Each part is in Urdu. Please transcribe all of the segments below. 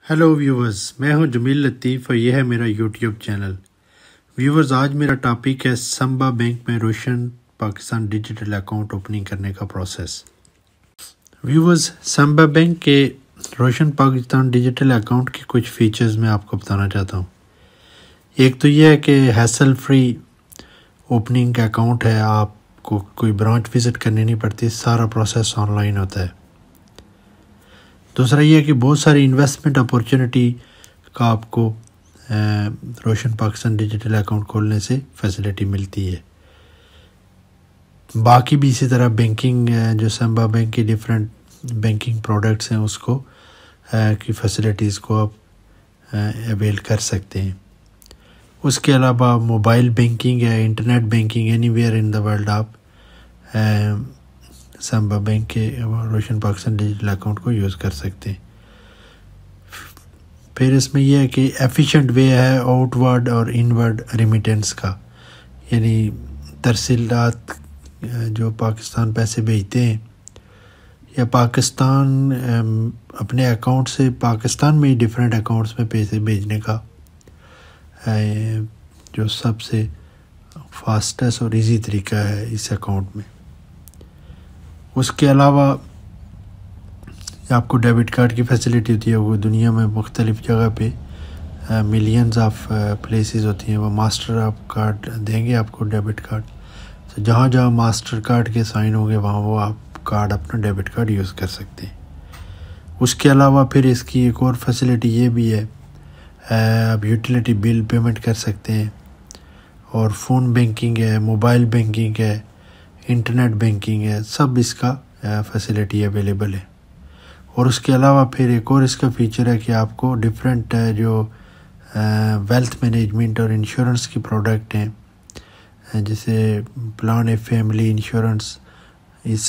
ہیلو ویورز، میں ہوں جمیل لطیف اور یہ ہے میرا یوٹیوب چینل۔ ویورز، آج میرا ٹاپک ہے سمبا بینک میں روشن پاکستان ڈیجیٹل اکاؤنٹ اوپننگ کرنے کا پروسیس۔ ویورز، سمبا بینک کے روشن پاکستان ڈیجیٹل اکاؤنٹ کے کچھ فیچرز میں آپ کو بتانا چاہتا ہوں۔ ایک تو یہ ہے کہ ہیسل فری اوپننگ کا اکاؤنٹ ہے، آپ کو کوئی برانچ وزٹ کرنی نہیں پڑتی، سارا پروسیس آن لائن ہوتا ہے۔ دوسرا یہ ہے کہ بہت ساری انویسٹمنٹ اپورچونٹی کا آپ کو روشن پاکستان ڈیجیٹل اکاؤنٹ کھولنے سے فیسلٹی ملتی ہے۔ باقی بھی اسی طرح بینکنگ جو سمبا بینک کی ڈیفرنٹ بینکنگ پروڈکٹس ہیں اس کو کی فیسلٹیز کو آپ اویل کر سکتے ہیں۔ اس کے علاوہ موبائل بینکنگ ہے، internet banking, any where in the world آپ سمبا بینک کے روشن پاکستان ڈیجیٹل اکاؤنٹ کو یوز کر سکتے ہیں۔ پھر اس میں یہ ہے کہ ایفیشینٹ وے ہے آؤٹ ورڈ اور ان ورڈ ریمیٹنس کا، یعنی ترسیلات جو پاکستان پیسے بھیجتے ہیں یا پاکستان اپنے اکاؤنٹ سے پاکستان میں ہی ڈفرینٹ اکاؤنٹس میں پیسے بھیجنے کا جو سب سے فاسٹسٹ اور ایزی طریقہ ہے اس اکاؤنٹ میں۔ اس کے علاوہ آپ کو ڈیبٹ کارڈ کی فیسلٹی ہوتی ہے، وہ دنیا میں مختلف جگہ پہ ملینز آف پلیسز ہوتی ہیں، وہ ماسٹر آپ کارڈ دیں گے آپ کو، ڈیبٹ کارڈ، تو جہاں جہاں ماسٹر کارڈ کے سائن ہوں گے وہاں وہ آپ کارڈ اپنا ڈیبٹ کارڈ یوز کر سکتے ہیں۔ اس کے علاوہ پھر اس کی ایک اور فیسلٹی یہ بھی ہے، آپ یوٹیلیٹی بل پیمنٹ کر سکتے ہیں، اور فون بینکنگ ہے، موبائل بینکنگ ہے، انٹرنیٹ بینکنگ ہے، سب اس کا فیسلٹی اویلیبل ہے۔ اور اس کے علاوہ پھر ایک اور اس کا فیچر ہے کہ آپ کو ڈفرینٹ جو ویلتھ مینجمنٹ اور انشورنس کی پروڈکٹ ہیں، جیسے پلان اے فیملی انشورنس، اس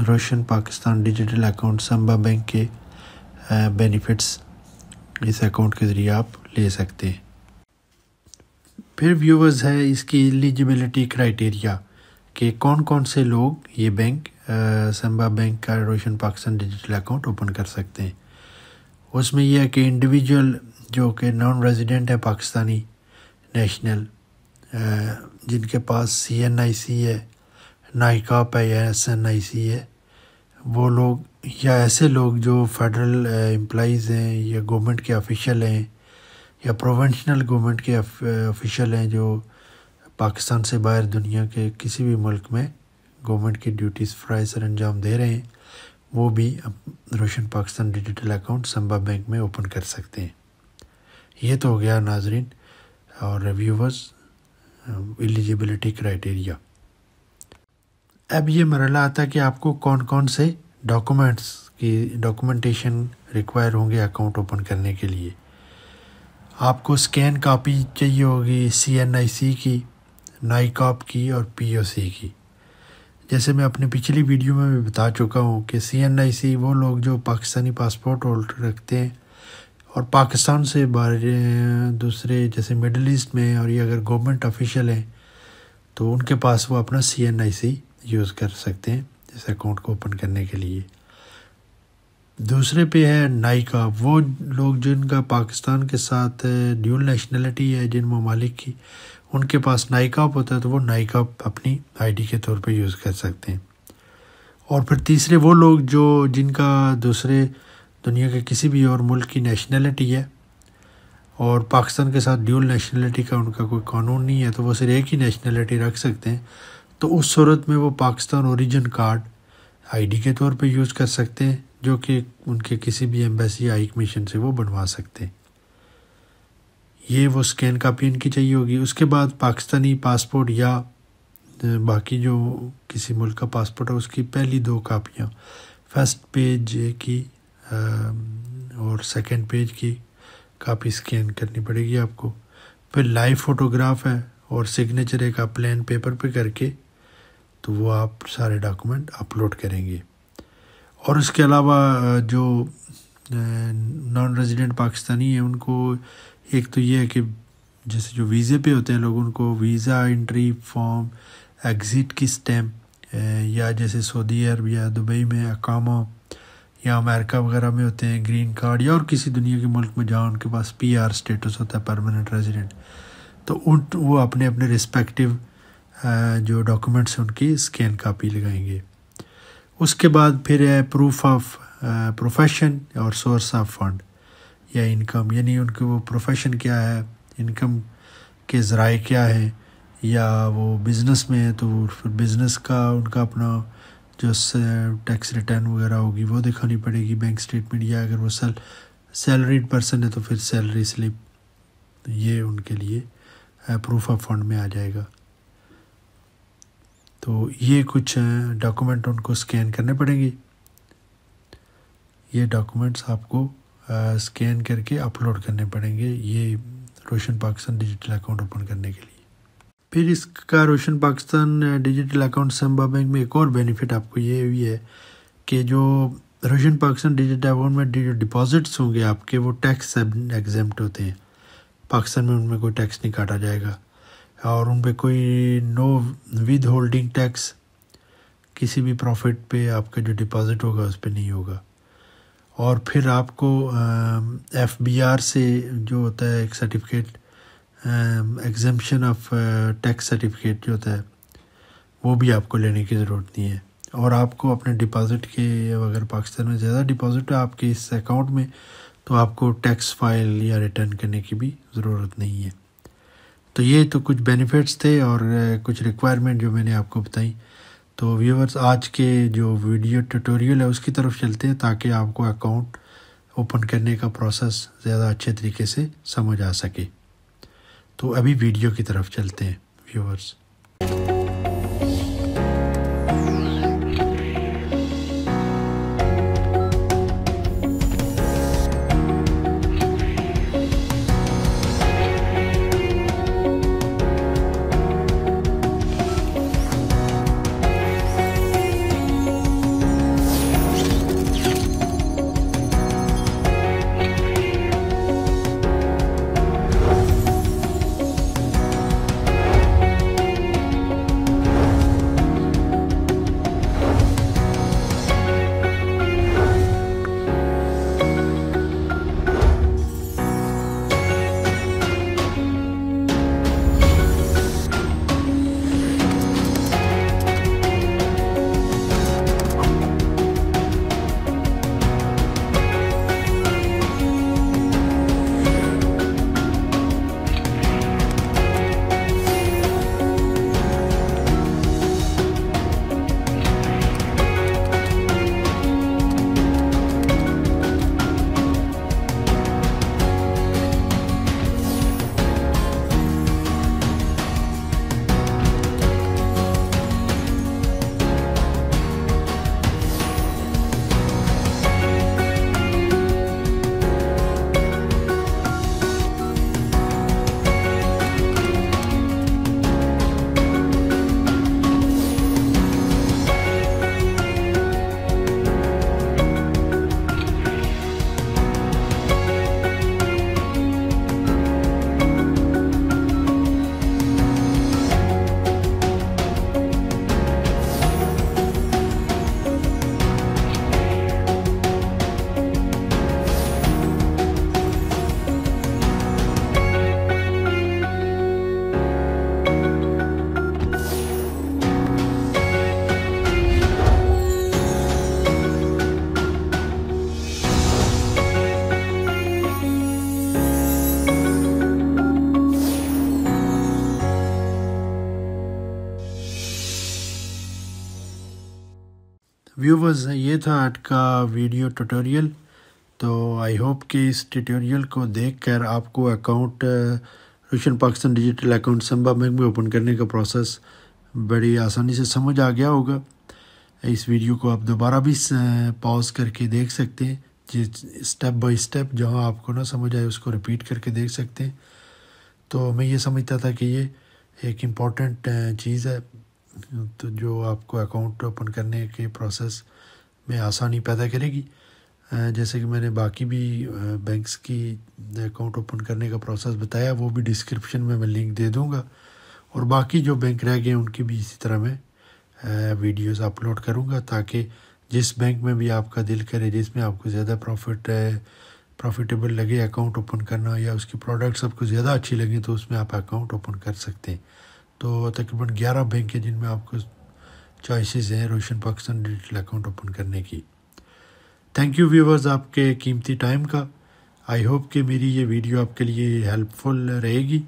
روشن پاکستان ڈیجیٹل اکاؤنٹ سمبا بینک کے بینیفٹس اس اکاؤنٹ کے ذریعے آپ لے سکتے ہیں۔ پھر ویورز ہے اس کی ایلیجیبلٹی کرائٹیریا کہ کون کون سے لوگ یہ بینک سمبا بینک کا روشن پاکستان ڈیجیٹل اکاؤنٹ اوپن کر سکتے ہیں۔ اس میں یہ ہے کہ انڈیویجول جو کہ نان ریزیڈنٹ ہے پاکستانی نیشنل، جن کے پاس CNIC ہے، نائکاپ ہے یا SNIC ہے، وہ لوگ، یا ایسے لوگ جو فیڈرل امپلائیز ہیں یا گورنمنٹ کے آفیشیل ہیں یا پروونشنل گورنمنٹ کے آفیشیل ہیں جو پاکستان سے باہر دنیا کے کسی بھی ملک میں گورنمنٹ کی ڈیوٹیز فرائض سر انجام دے رہے ہیں، وہ بھی روشن پاکستان ڈیجیٹل اکاؤنٹ سمبا بینک میں اوپن کر سکتے ہیں۔ یہ تو ہو گیا ناظرین اور ریویورز ایلیجیبلٹی کرائٹیریا۔ اب یہ مرحلہ آتا ہے کہ آپ کو کون کون سے ڈاکومنٹیشن ریکوائر ہوں گے اکاؤنٹ اوپن کرنے کے لیے۔ آپ کو اسکین کاپی چاہیے ہوگی CNIC کی، نائکاپ کی اور POC کی۔ جیسے میں اپنے پچھلی ویڈیو میں بھی بتا چکا ہوں کہ CNIC وہ لوگ جو پاکستانی پاسپورٹ ہولڈر رکھتے ہیں اور پاکستان سے باہر دوسرے جیسے مڈل ایسٹ میں، اور یہ اگر گورنمنٹ آفیشیل ہیں تو ان کے پاس وہ اپنا CNIC یوز کر سکتے ہیں اس اکاؤنٹ کو اوپن کرنے کے لیے۔ دوسرے پہ ہے نائکاپ، وہ لوگ جن کا پاکستان کے ساتھ ڈیول نیشنلٹی ہے، جن ممالک کی، ان کے پاس نائکاپ ہوتا ہے تو وہ نائکاپ اپنی ID کے طور پہ یوز کر سکتے ہیں۔ اور پھر تیسرے وہ لوگ جن کا دوسرے دنیا کے کسی بھی اور ملک کی نیشنلٹی ہے اور پاکستان کے ساتھ ڈیول نیشنلٹی کا ان کا کوئی قانون نہیں ہے، تو وہ صرف ایک ہی نیشنلٹی رکھ سکتے ہیں، تو اس صورت میں وہ پاکستان اوریجن کارڈ ID کے طور پہ یوز کر سکتے ہیں، جو کہ ان کے کسی بھی ایمبیسی ہائی کمیشن سے وہ بنوا سکتے ہیں۔ یہ وہ اسکین کاپی ان کی چاہیے ہوگی۔ اس کے بعد پاکستانی پاسپورٹ یا باقی جو کسی ملک کا پاسپورٹ ہے اس کی پہلی 2 کاپیاں، فرسٹ پیج کی اور سیکنڈ پیج کی کاپی اسکین کرنی پڑے گی آپ کو۔ پھر لائیو فوٹوگراف ہے اور سگنیچر ایک آپ پلین پیپر پہ کر کے تو وہ آپ سارے ڈاکومنٹ اپلوڈ کریں گے۔ اور اس کے علاوہ جو نان ریزیڈنٹ پاکستانی ہیں ان کو ایک تو یہ ہے کہ جیسے جو ویزے پہ ہوتے ہیں لوگ، ان کو ویزا انٹری فارم، ایگزٹ کی سٹیمپ، یا جیسے سعودی عرب یا دبئی میں اقامہ یا امریکہ وغیرہ میں ہوتے ہیں گرین کارڈ، یا اور کسی دنیا کے ملک میں جہاں ان کے پاس PR اسٹیٹس ہوتا ہے، پرماننٹ ریزیڈنٹ، تو وہ اپنے اپنے رسپیکٹیو جو ڈاکومنٹس ہیں ان کی اسکین کاپی لگائیں گے۔ اس کے بعد پھر ہے پروف آف پروفیشن اور سورس آف فنڈ یا انکم، یعنی ان کے وہ پروفیشن کیا ہے، انکم کے ذرائع کیا ہیں، یا وہ بزنس میں ہے تو پھر بزنس کا ان کا اپنا جو ٹیکس ریٹرن وغیرہ ہوگی وہ دکھانی پڑے گی، بینک اسٹیٹمنٹ، یا اگر وہ سیلریڈ پرسن ہے تو پھر سیلری سلپ، یہ ان کے لیے پروف آف فنڈ میں آ جائے گا۔ تو یہ کچھ ڈاکومنٹ ان کو اسکین کرنے پڑیں گے۔ یہ ڈاکومنٹس آپ کو اسکین کر کے اپلوڈ کرنے پڑیں گے یہ روشن پاکستان ڈیجیٹل اکاؤنٹ اوپن کرنے کے لیے۔ پھر اس کا روشن پاکستان ڈیجیٹل اکاؤنٹ سمبا بینک میں ایک اور بینیفٹ آپ کو یہ بھی ہے کہ جو روشن پاکستان ڈیجیٹل اکاؤنٹ میں جو ڈپازٹس ہوں گے آپ کے، وہ ٹیکس ایگزمپٹ ہوتے ہیں، پاکستان میں ان میں کوئی ٹیکس نہیں کاٹا جائے گا، اور ان پہ کوئی نو ود ہولڈنگ ٹیکس کسی بھی پروفٹ پہ آپ کا جو ڈپازٹ ہوگا اس پہ نہیں ہوگا۔ اور پھر آپ کو FBR سے جو ہوتا ہے ایک certificate, exemption of tax certificate جو ہوتا ہے، وہ بھی آپ کو لینے کی ضرورت نہیں ہے۔ اور آپ کو اپنے ڈپازٹ کے، اگر پاکستان میں زیادہ ڈپازٹ ہے آپ کے اس اکاؤنٹ میں، تو آپ کو ٹیکس فائل یا ریٹرن کرنے کی بھی ضرورت نہیں ہے۔ تو یہ تو کچھ بینیفٹس تھے اور کچھ ریکوائرمنٹ جو میں نے آپ کو بتائیں۔ تو ویورز، آج کے جو ویڈیو ٹیوٹوریل ہے اس کی طرف چلتے ہیں تاکہ آپ کو اکاؤنٹ اوپن کرنے کا پروسیس زیادہ اچھے طریقے سے سمجھ آ سکے۔ تو ابھی ویڈیو کی طرف چلتے ہیں ویورز۔ ویورز، یہ تھا آج کا ویڈیو ٹیوٹوریل۔ تو آئی ہوپ کہ اس ٹیوٹوریل کو دیکھ کر آپ کو اکاؤنٹ روشن پاکستان ڈیجیٹل اکاؤنٹ سمبا بینک میں اوپن کرنے کا پروسیس بڑی آسانی سے سمجھ آ گیا ہوگا۔ اس ویڈیو کو آپ دوبارہ بھی پاز کر کے دیکھ سکتے ہیں، اسٹیپ بائی اسٹیپ جہاں آپ کو نہ سمجھ آئے اس کو ریپیٹ کر کے دیکھ سکتے ہیں۔ تو میں یہ سمجھتا تھا کہ یہ ایک امپورٹنٹ چیز ہے تو جو آپ کو اکاؤنٹ اوپن کرنے کے پروسیس میں آسانی پیدا کرے گی۔ جیسے کہ میں نے باقی بھی بینکس کی اکاؤنٹ اوپن کرنے کا پروسیس بتایا، وہ بھی ڈسکرپشن میں لنک دے دوں گا، اور باقی جو بینک رہ گئے ان کی بھی اسی طرح میں ویڈیوز اپلوڈ کروں گا تاکہ جس بینک میں بھی آپ کا دل کرے، جس میں آپ کو زیادہ پروفیٹیبل لگے اکاؤنٹ اوپن کرنا، یا اس کی پروڈکٹس آپ کو زیادہ اچھی لگیں تو اس میں آپ اکاؤنٹ اوپن کر سکتے ہیں۔ تو تقریباً 11 بینک ہیں جن میں آپ کو چوائسیز ہیں روشن پاکستان ڈیجیٹل اکاؤنٹ اوپن کرنے کی۔ تھینک یو ویورز آپ کے قیمتی ٹائم کا۔ آئی ہوپ کہ میری یہ ویڈیو آپ کے لیے ہیلپ فل رہے گی،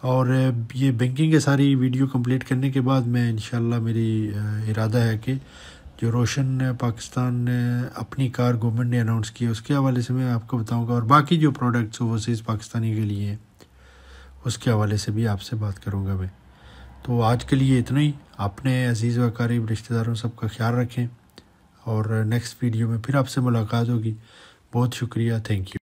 اور یہ بینکنگ کے ساری ویڈیو کمپلیٹ کرنے کے بعد میں انشاءاللہ میری ارادہ ہے کہ جو روشن پاکستان نے اپنی کار گورنمنٹ نے اناؤنس کی ہے اس کے حوالے سے میں آپ کو بتاؤں گا، اور باقی جو پروڈکٹس اوورسیز پاکستانی کے لیے ہیں اس کے حوالے سے بھی آپ سے بات کروں گا میں۔ تو آج کے لیے اتنا ہی۔ اپنے عزیز و اقارب رشتہ داروں سب کا خیال رکھیں، اور نیکسٹ ویڈیو میں پھر آپ سے ملاقات ہوگی۔ بہت شکریہ، تھینک یو۔